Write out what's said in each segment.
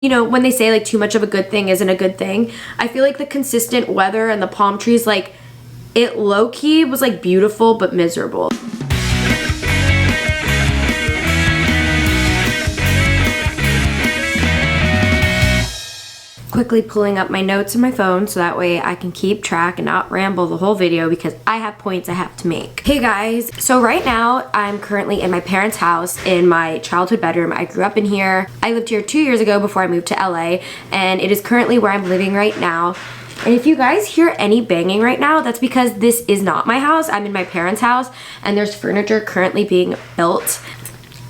You know, when they say like too much of a good thing isn't a good thing, I feel like the consistent weather and the palm trees, like it low-key was like beautiful but miserable. Quickly pulling up my notes in my phone so that way I can keep track and not ramble the whole video because I have points I have to make. Hey guys, so right now I'm currently in my parents' house in my childhood bedroom. I grew up in here. I lived here 2 years ago before I moved to LA, and it is currently where I'm living right now. And if you guys hear any banging right now, that's because this is not my house. I'm in my parents' house and there's furniture currently being built.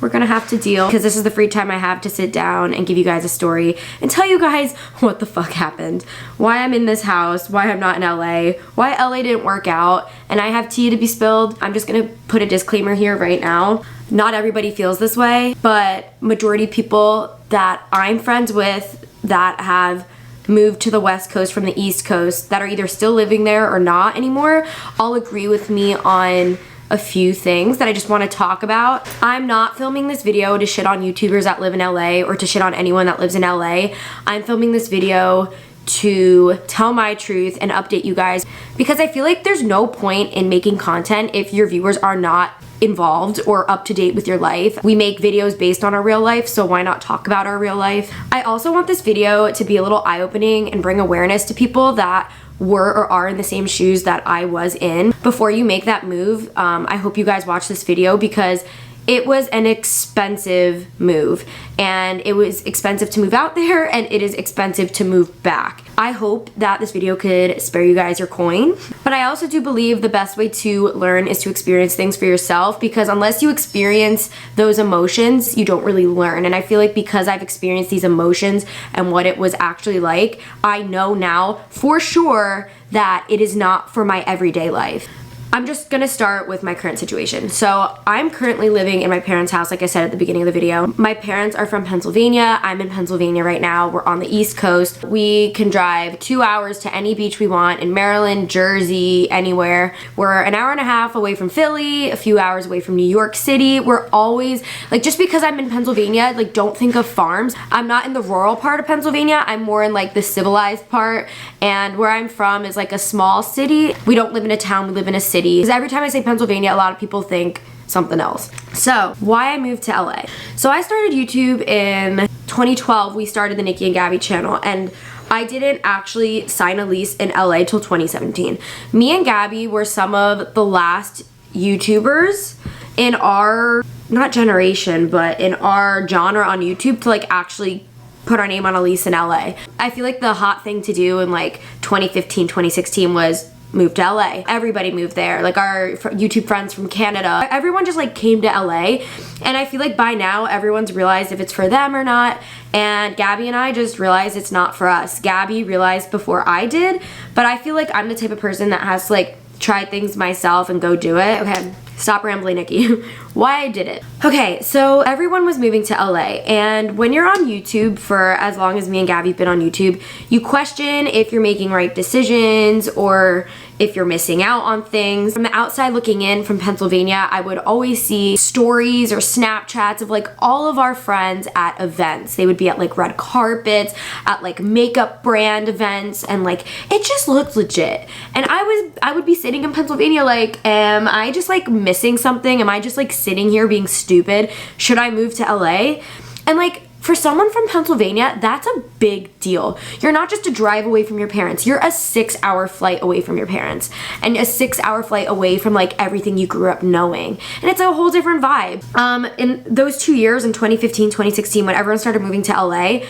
We're gonna have to deal because this is the free time I have to sit down and give you guys a story and tell you guys what the fuck happened, why I'm in this house, why I'm not in LA, why LA didn't work out, and I have tea to be spilled. I'm just gonna put a disclaimer here right now. Not everybody feels this way, but majority people that I'm friends with that have moved to the West Coast from the East Coast that are either still living there or not anymore all agree with me on a few things that I just want to talk about. I'm not filming this video to shit on YouTubers that live in LA or to shit on anyone that lives in LA. I'm filming this video to tell my truth and update you guys because I feel like there's no point in making content if your viewers are not involved or up to date with your life. We make videos based on our real life, so why not talk about our real life? I also want this video to be a little eye-opening and bring awareness to people that were or are in the same shoes that I was in. Before you make that move, I hope you guys watch this video because it was an expensive move, and it was expensive to move out there and it is expensive to move back. I hope that this video could spare you guys your coin, but I also do believe the best way to learn is to experience things for yourself, because unless you experience those emotions, you don't really learn. And I feel like because I've experienced these emotions and what it was actually like, I know now for sure that it is not for my everyday life. I'm just gonna start with my current situation. So I'm currently living in my parents' house, like I said at the beginning of the video. My parents are from Pennsylvania. I'm in Pennsylvania right now. We're on the East Coast. We can drive 2 hours to any beach we want in Maryland, Jersey, anywhere. We're an hour and a half away from Philly, a few hours away from New York City. We're always, like, just because I'm in Pennsylvania, like, don't think of farms. I'm not in the rural part of Pennsylvania. I'm more in like the civilized part, and where I'm from is like a small city. We don't live in a town, we live in a city. Because every time I say Pennsylvania, a lot of people think something else. So, why I moved to LA. So I started YouTube in 2012. We started the Nikki and Gabby channel, and I didn't actually sign a lease in LA till 2017. Me and Gabby were some of the last YouTubers in our, not generation, but in our genre on YouTube to like actually put our name on a lease in LA. I feel like the hot thing to do in like 2015, 2016 was moved to LA. Everybody moved there. Like our YouTube friends from Canada. Everyone just like came to LA, and I feel like by now everyone's realized if it's for them or not, and Gabby and I just realized it's not for us. Gabby realized before I did, but I feel like I'm the type of person that has to like try things myself and go do it. Okay, stop rambling, Nikki. Why I did it. Okay, so everyone was moving to LA, and when you're on YouTube for as long as me and Gabby have been on YouTube, you question if you're making right decisions or if you're missing out on things. From the outside looking in from Pennsylvania, I would always see stories or Snapchats of like all of our friends at events. They would be at like red carpets, at like makeup brand events, and like it just looked legit. And I would be sitting in Pennsylvania like, am I just like missing something? Am I just like sitting here being stupid? Should I move to LA? And like, for someone from Pennsylvania, that's a big deal. You're not just a drive away from your parents. You're a 6-hour flight away from your parents, and a 6-hour flight away from like everything you grew up knowing. And it's a whole different vibe. In those 2 years, in 2015, 2016, when everyone started moving to LA,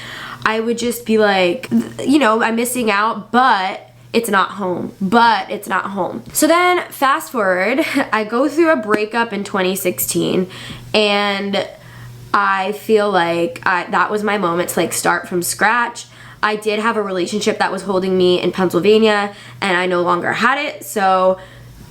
I would just be like, you know, I'm missing out, but it's not home, but it's not home. So then fast forward, I go through a breakup in 2016, and I feel like that was my moment to like start from scratch. I did have a relationship that was holding me in Pennsylvania, and I no longer had it, so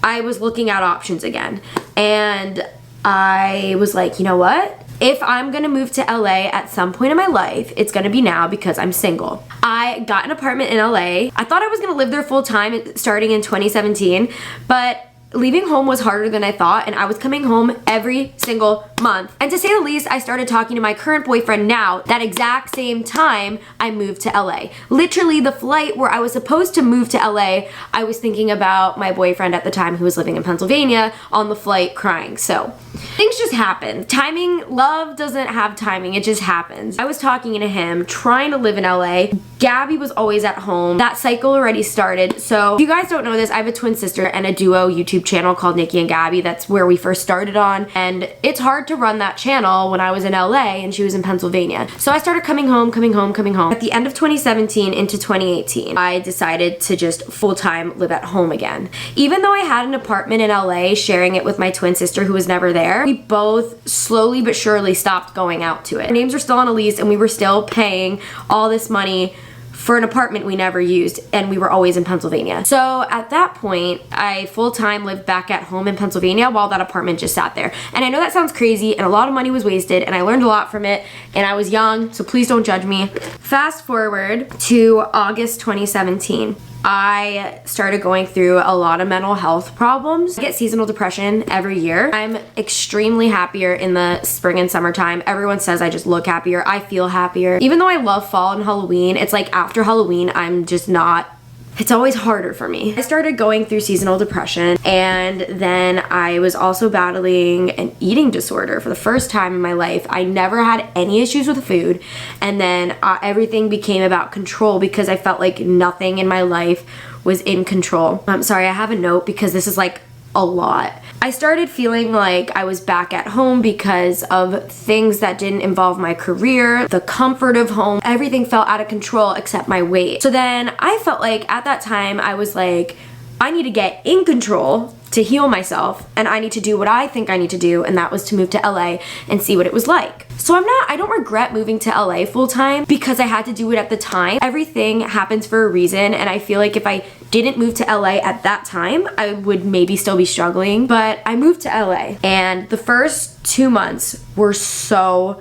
I was looking at options again. And I was like, you know what? If I'm gonna move to LA at some point in my life, it's gonna be now because I'm single. I got an apartment in LA. I thought I was gonna live there full time starting in 2017, but leaving home was harder than I thought, and I was coming home every single month. And to say the least, I started talking to my current boyfriend now that exact same time I moved to LA. Literally the flight where I was supposed to move to LA, I was thinking about my boyfriend at the time who was living in Pennsylvania on the flight crying. So things just happen. Timing, love doesn't have timing, it just happens. I was talking to him, trying to live in LA. Gabby was always at home. That cycle already started. So if you guys don't know this, I have a twin sister and a duo YouTube channel called Nikki and Gabby. That's where we first started on, and it's hard to run that channel when I was in LA and she was in Pennsylvania. So I started coming home. At the end of 2017 into 2018, I decided to just full-time live at home again. Even though I had an apartment in LA sharing it with my twin sister who was never there, we both slowly but surely stopped going out to it. Our names were still on a lease and we were still paying all this money for an apartment we never used, and we were always in Pennsylvania. So at that point, I full-time lived back at home in Pennsylvania while that apartment just sat there. And I know that sounds crazy and a lot of money was wasted, and I learned a lot from it, and I was young, so please don't judge me. Fast forward to August 2017. I started going through a lot of mental health problems. I get seasonal depression every year. I'm extremely happier in the spring and summertime. Everyone says I just look happier. I feel happier. Even though I love fall and Halloween, it's like after Halloween, I'm just not, it's always harder for me. I started going through seasonal depression, and then I was also battling an eating disorder for the first time in my life. I never had any issues with food, and then everything became about control because I felt like nothing in my life was in control. I'm sorry, I have a note because this is like a lot. I started feeling like I was back at home because of things that didn't involve my career, the comfort of home. Everything felt out of control except my weight. So then I felt like at that time I was like, I need to get in control to heal myself, and I need to do what I think I need to do, and that was to move to LA and see what it was like. So I don't regret moving to LA full time because I had to do it at the time. Everything happens for a reason, and I feel like if I didn't move to LA at that time, I would maybe still be struggling, but I moved to LA, and the first 2 months were so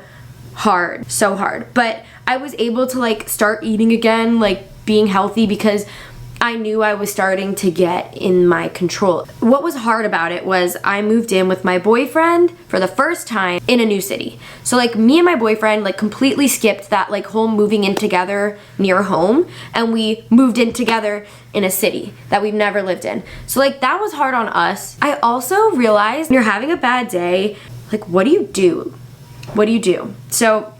hard, but I was able to like start eating again, like being healthy, because I knew I was starting to get in my control. What was hard about it was I moved in with my boyfriend for the first time in a new city. So like me and my boyfriend like completely skipped that like whole moving in together near home, and we moved in together in a city that we've never lived in. So like that was hard on us. I also realized when you're having a bad day, like what do you do? What do you do? So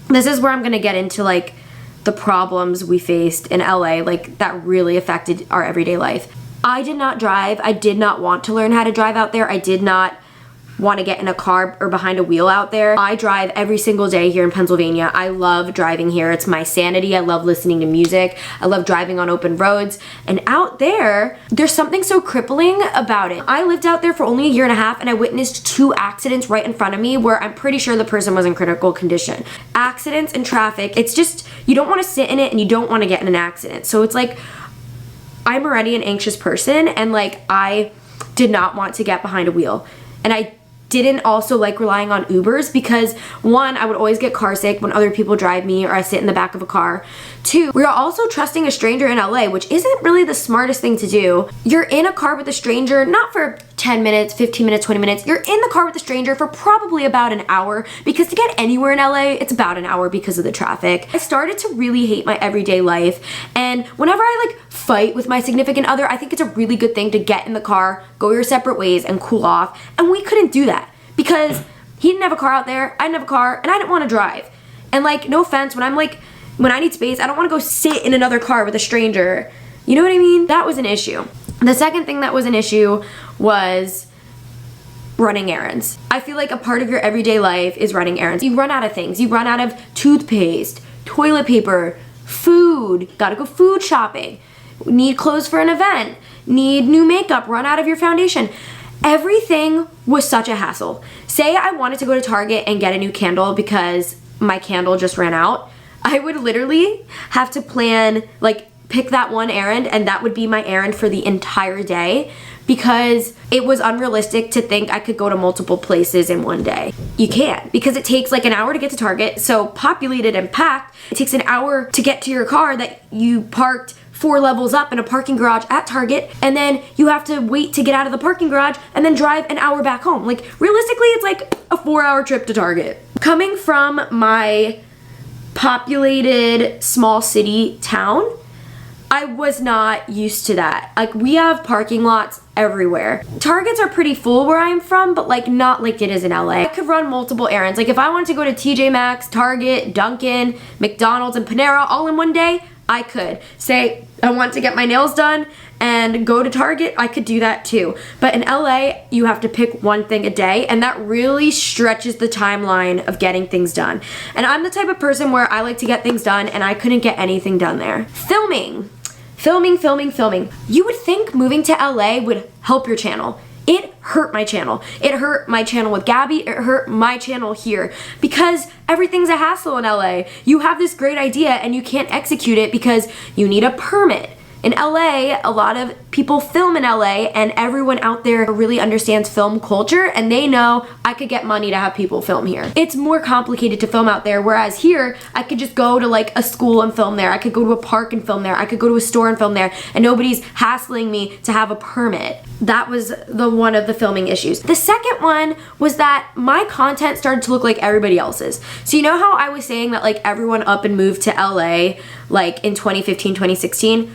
this is where I'm gonna get into like the problems we faced in LA, like that really affected our everyday life. I did not drive. I did not want to learn how to drive out there. I did not want to get in a car or behind a wheel out there. I drive every single day here in Pennsylvania. I love driving here. It's my sanity. I love listening to music. I love driving on open roads. And out there, there's something so crippling about it. I lived out there for only a year and a half, and I witnessed 2 accidents right in front of me where I'm pretty sure the person was in critical condition. Accidents and traffic, it's just, you don't want to sit in it and you don't want to get in an accident. So it's like, I'm already an anxious person, and like I did not want to get behind a wheel. And I didn't also like relying on Ubers because 1, I would always get car sick when other people drive me or I sit in the back of a car. 2, we are also trusting a stranger in LA, which isn't really the smartest thing to do. You're in a car with a stranger, not for 10 minutes, 15 minutes, 20 minutes. You're in the car with a stranger for probably about an hour, because to get anywhere in LA, it's about an hour because of the traffic. I started to really hate my everyday life, and whenever I like fight with my significant other, I think it's a really good thing to get in the car, go your separate ways, and cool off. And we couldn't do that because he didn't have a car out there, I didn't have a car, and I didn't want to drive. And like, no offense, when I need space, I don't want to go sit in another car with a stranger. You know what I mean? That was an issue. The second thing that was an issue was running errands. I feel like a part of your everyday life is running errands. You run out of things. You run out of toothpaste, toilet paper, food, gotta go food shopping, need clothes for an event, need new makeup, run out of your foundation. Everything was such a hassle. Say I wanted to go to Target and get a new candle because my candle just ran out. I would literally have to plan, like, pick that one errand, and that would be my errand for the entire day, because it was unrealistic to think I could go to multiple places in one day. You can't, because it takes like an hour to get to Target, so populated and packed, it takes an hour to get to your car that you parked 4 levels up in a parking garage at Target, and then you have to wait to get out of the parking garage and then drive an hour back home. Like, realistically, it's like a 4-hour trip to Target. Coming from my populated small city town, I was not used to that. Like, we have parking lots everywhere. Targets are pretty full where I'm from, but like not like it is in LA. I could run multiple errands. Like, if I wanted to go to TJ Maxx, Target, Dunkin', McDonald's, and Panera all in one day, I could. Say I want to get my nails done and go to Target, I could do that too. But in LA, you have to pick one thing a day, and that really stretches the timeline of getting things done. And I'm the type of person where I like to get things done, and I couldn't get anything done there. Filming. You would think moving to LA would help your channel. It hurt my channel. It hurt my channel with Gabby. It hurt my channel here because everything's a hassle in LA. You have this great idea and you can't execute it because you need a permit. In LA, a lot of people film in LA, and everyone out there really understands film culture, and they know I could get money to have people film here. It's more complicated to film out there, whereas here, I could just go to like a school and film there. I could go to a park and film there. I could go to a store and film there, and nobody's hassling me to have a permit. That was one of the filming issues. The second one was that my content started to look like everybody else's. So you know how I was saying that like everyone up and moved to LA like in 2015, 2016?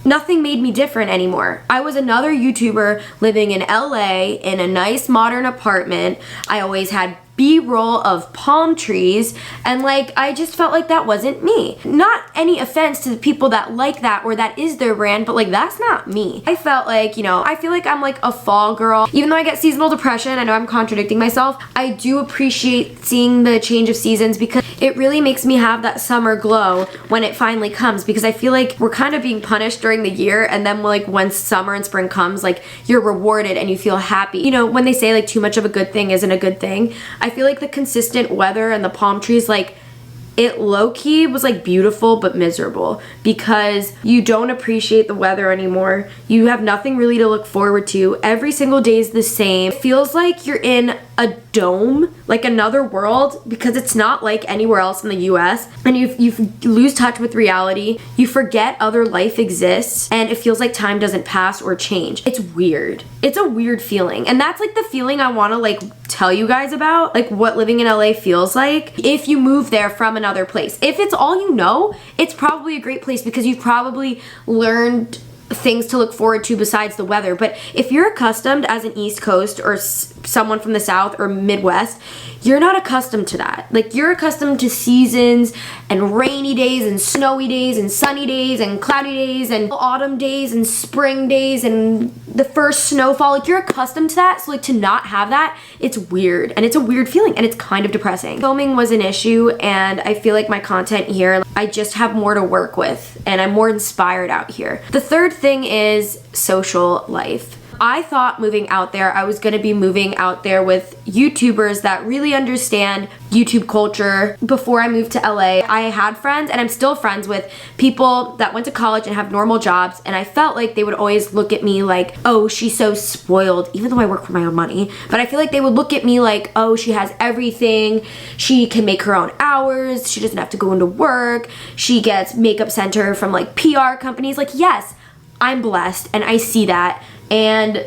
Nothing made me different anymore. I was another YouTuber living in LA in a nice modern apartment. I always had B-roll of palm trees, and like I just felt like that wasn't me. Not any offense to the people that like that or that is their brand, but like that's not me. I felt like, you know, I feel like I'm like a fall girl. Even though I get seasonal depression, I know I'm contradicting myself, I do appreciate seeing the change of seasons because it really makes me have that summer glow when it finally comes, because I feel like we're kind of being punished during the year, and then like when summer and spring comes, like you're rewarded and you feel happy. You know, when they say like too much of a good thing isn't a good thing, I feel like the consistent weather and the palm trees, like it low-key was like beautiful but miserable because you don't appreciate the weather anymore. You have nothing really to look forward to. Every single day is the same. It feels like you're in a dome, like another world, because it's not like anywhere else in the US, and you lose touch with reality. You forget other life exists, and it feels like time doesn't pass or change. It's weird. It's a weird feeling, and that's like the feeling I want to like tell you guys about, like what living in LA feels like if you move there from another place. If it's all you know, it's probably a great place because you've probably learned things to look forward to besides the weather. But if you're accustomed as an East Coast or someone from the South or Midwest, you're not accustomed to that. Like, you're accustomed to seasons and rainy days and snowy days and sunny days and cloudy days and autumn days and spring days and the first snowfall. Like, you're accustomed to that. So like to not have that, it's weird, and it's a weird feeling, and it's kind of depressing. Filming was an issue, and I feel like my content here, I just have more to work with and I'm more inspired out here. The third thing is social life. I thought moving out there, I was gonna be moving out there with YouTubers that really understand YouTube culture. Before I moved to LA, I had friends, and I'm still friends with people that went to college and have normal jobs, and I felt like they would always look at me like, oh, she's so spoiled, even though I work for my own money. But I feel like they would look at me like, oh, she has everything. She can make her own hours. She doesn't have to go into work. She gets makeup sent to her from like PR companies. Like, yes, I'm blessed, and I see that, and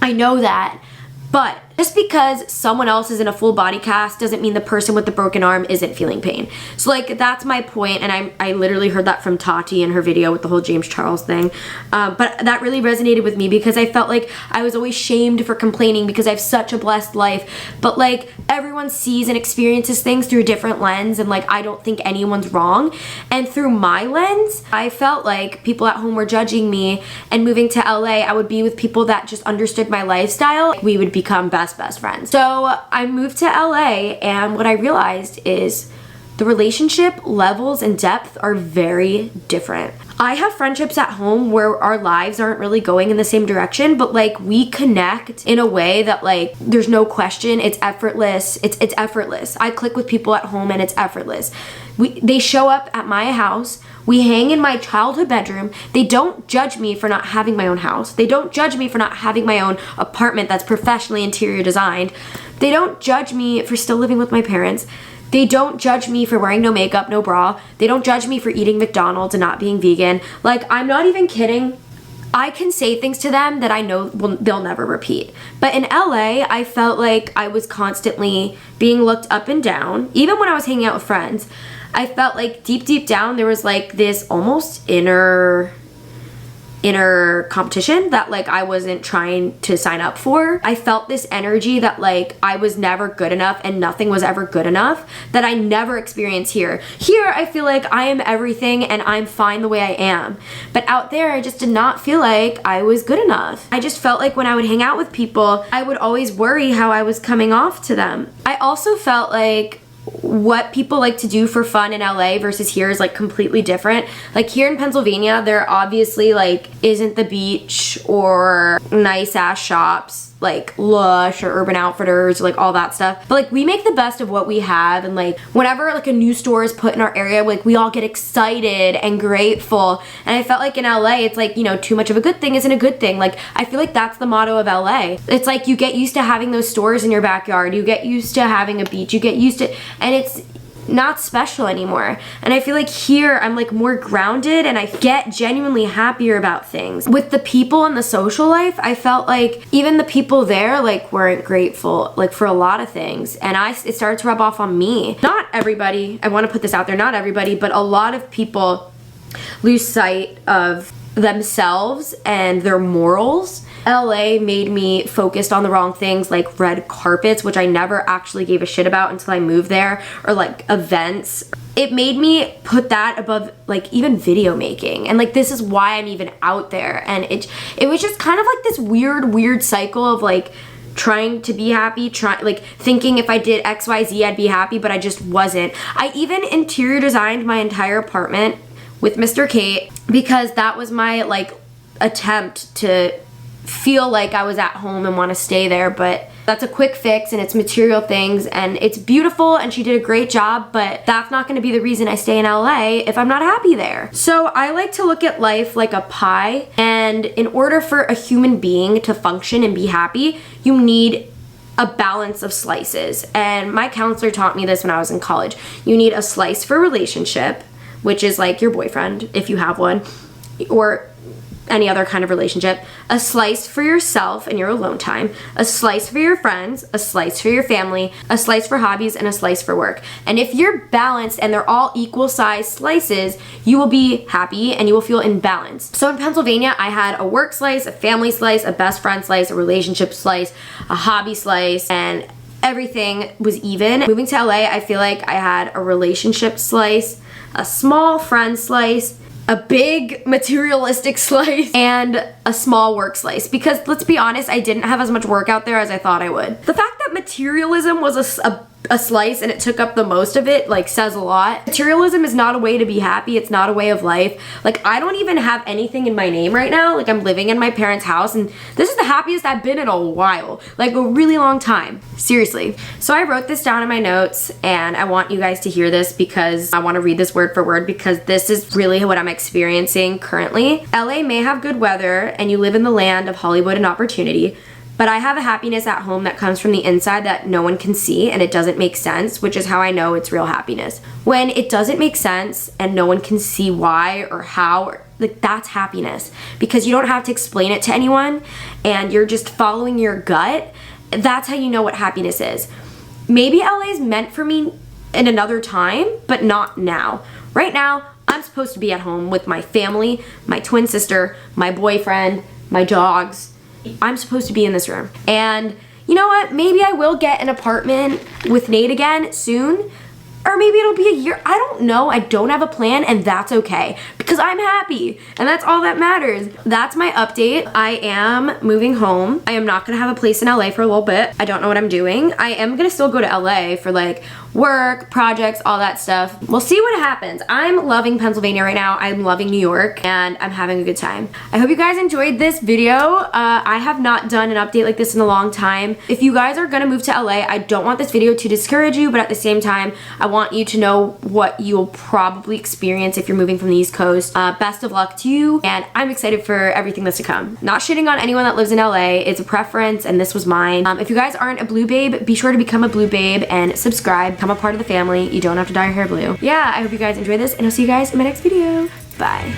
I know that, but just because someone else is in a full body cast doesn't mean the person with the broken arm isn't feeling pain. So like, that's my point, and I literally heard that from Tati in her video with the whole James Charles thing, but that really resonated with me because I felt like I was always shamed for complaining because I have such a blessed life, but like, everyone sees and experiences things through a different lens, and like, I don't think anyone's wrong, and through my lens, I felt like people at home were judging me, and moving to LA, I would be with people that just understood my lifestyle. We would become best friends. So I moved to LA, and what I realized is the relationship levels and depth are very different. I have friendships at home where our lives aren't really going in the same direction, but like, we connect in a way that like, there's no question, it's effortless. It's effortless. I click with people at home and it's effortless. They show up at my house. We hang in my childhood bedroom. They don't judge me for not having my own house. They don't judge me for not having my own apartment that's professionally interior designed. They don't judge me for still living with my parents. They don't judge me for wearing no makeup, no bra. They don't judge me for eating McDonald's and not being vegan. Like, I'm not even kidding. I can say things to them that I know they'll never repeat. But in LA, I felt like I was constantly being looked up and down. Even when I was hanging out with friends, I felt like deep down there was like this almost inner competition that like I wasn't trying to sign up for. I felt this energy that like I was never good enough and nothing was ever good enough that I never experienced here. Here I feel like I am everything and I'm fine the way I am. But out there I just did not feel like I was good enough. I just felt like when I would hang out with people, I would always worry how I was coming off to them. I also felt like what people like to do for fun in LA versus here is like completely different. Like here in Pennsylvania, there obviously like isn't the beach or nice ass shops like Lush or Urban Outfitters or like all that stuff. But like we make the best of what we have, and like whenever like a new store is put in our area, like we all get excited and grateful. And I felt like in LA, it's like, you know, too much of a good thing isn't a good thing. Like I feel like that's the motto of LA. It's like you get used to having those stores in your backyard, you get used to having a beach, you get used to, and it's not special anymore. And I feel like here I'm like more grounded and I get genuinely happier about things. With the people in the social life, I felt like even the people there like weren't grateful like for a lot of things, and it started to rub off on me. Not everybody, I want to put this out there, not everybody, but a lot of people lose sight of themselves and their morals. LA made me focused on the wrong things, like red carpets, which I never actually gave a shit about until I moved there, or like events. It made me put that above like even video making, and like this is why I'm even out there. And it was just kind of like this weird cycle of like trying to be happy, like thinking if I did XYZ I'd be happy, but I just wasn't. I even interior designed my entire apartment with Mr. Kate because that was my like attempt to feel like I was at home and want to stay there. But that's a quick fix and it's material things and it's beautiful and she did a great job, but that's not going to be the reason I stay in LA if I'm not happy there. So I like to look at life like a pie, and in order for a human being to function and be happy, you need a balance of slices. And my counselor taught me this when I was in college. You need a slice for relationship, which is like your boyfriend if you have one, or any other kind of relationship, a slice for yourself and your alone time, a slice for your friends, a slice for your family, a slice for hobbies, and a slice for work. And if you're balanced and they're all equal size slices, you will be happy and you will feel in balance. So in Pennsylvania, I had a work slice, a family slice, a best friend slice, a relationship slice, a hobby slice, and everything was even. Moving to LA, I feel like I had a relationship slice, a small friend slice, a big materialistic slice, and a small work slice, because let's be honest, I didn't have as much work out there as I thought I would. The fact that materialism was a slice and it took up the most of it like says a lot. Materialism is not a way to be happy. It's not a way of life. Like I don't even have anything in my name right now. Like I'm living in my parents' house and this is the happiest I've been in a while, like a really long time, seriously. So I wrote this down in my notes and I want you guys to hear this because I want to read this word for word, because this is really what I'm experiencing currently. LA may have good weather and you live in the land of Hollywood and opportunity, but I have a happiness at home that comes from the inside that no one can see, and it doesn't make sense, which is how I know it's real happiness. When it doesn't make sense and no one can see why or how, like that's happiness, because you don't have to explain it to anyone and you're just following your gut. That's how you know what happiness is. Maybe LA is meant for me in another time, but not now. Right now, I'm supposed to be at home with my family, my twin sister, my boyfriend, my dogs. I'm supposed to be in this room. And you know what? Maybe I will get an apartment with Nate again soon. Or maybe it'll be a year. I don't know. I don't have a plan, and that's okay because I'm happy and that's all that matters. That's my update. I am moving home. I am not gonna have a place in LA for a little bit. I don't know what I'm doing. I am gonna still go to LA for like work, projects, all that stuff. We'll see what happens. I'm loving Pennsylvania right now. I'm loving New York and I'm having a good time. I hope you guys enjoyed this video. I have not done an update like this in a long time. If you guys are gonna move to LA, I don't want this video to discourage you, but at the same time, I want you to know what you'll probably experience if you're moving from the East Coast. foremost, best of luck to you, and I'm excited for everything that's to come. Not shitting on anyone that lives in LA, it's a preference and this was mine. If you guys aren't a blue babe, be sure to become a blue babe and subscribe, become a part of the family. You don't have to dye your hair blue. Yeah, I hope you guys enjoy this, and I'll see you guys in my next video. Bye.